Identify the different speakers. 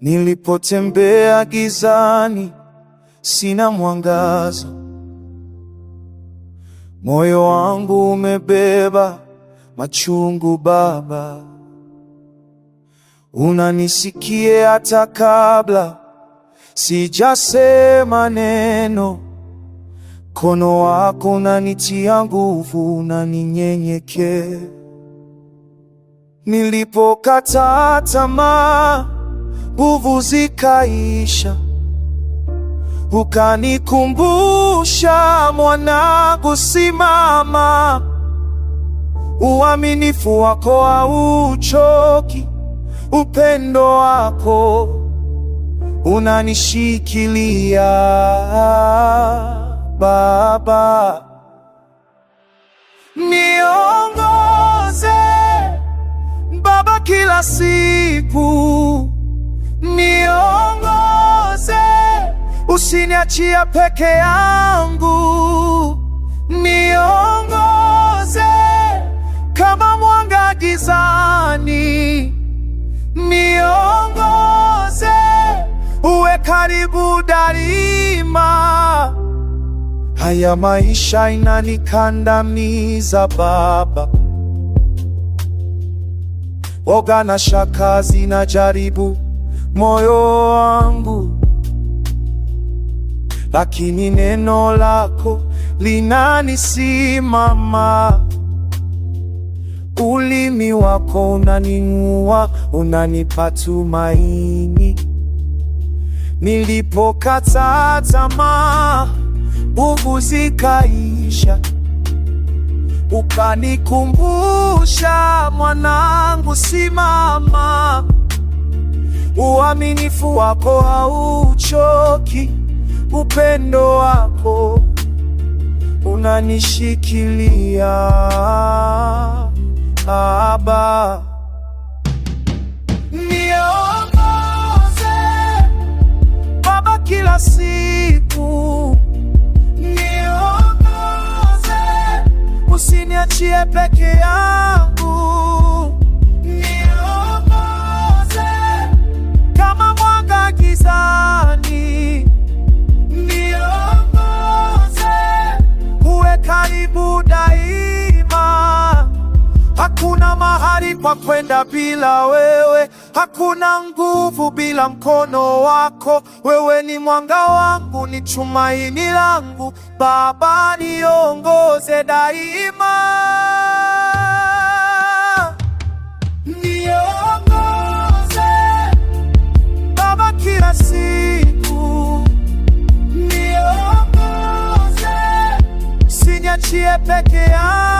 Speaker 1: Nilipotembea gizani, sina mwangaza, moyo wangu umebeba machungu. Baba, unanisikie hata kabla sijasema neno. Mkono wako unanitia nguvu, unaninyenyekea. Nilipokata tamaa, nguvu zikaisha, ukanikumbusha, mwanangu, simama. Uaminifu wako hauchoki, upendo wako unanishikilia. Baba, niongoze Baba kila siku, niongoze, usiniachie peke yangu. Niongoze kama mwanga gizani, niongoze, uwe karibu daima. Haya maisha inanikandamiza Baba, woga na shaka zinajaribu moyo wangu, lakini neno lako linanisimama. Ulimi wako unaning'ua, unanipa tumaini. Nilipokata tamaa, nguvu zikaisha, ukanikumbusha, mwanangu, simama. Uaminifu wako hauchoki, upendo wako unanishikilia. Baba, niongoze Baba kila siku, niongoze, usiniachie peke yangu. Niongoze kama mwanga gizani, niongoze, uwe karibu daima. Hakuna mahali pa kwenda bila wewe, hakuna nguvu bila mkono wako. Wewe ni mwanga wangu, ni tumaini langu. Baba, niongoze daima. Niongoze Baba kila siku, niongoze, usiniachie peke yangu.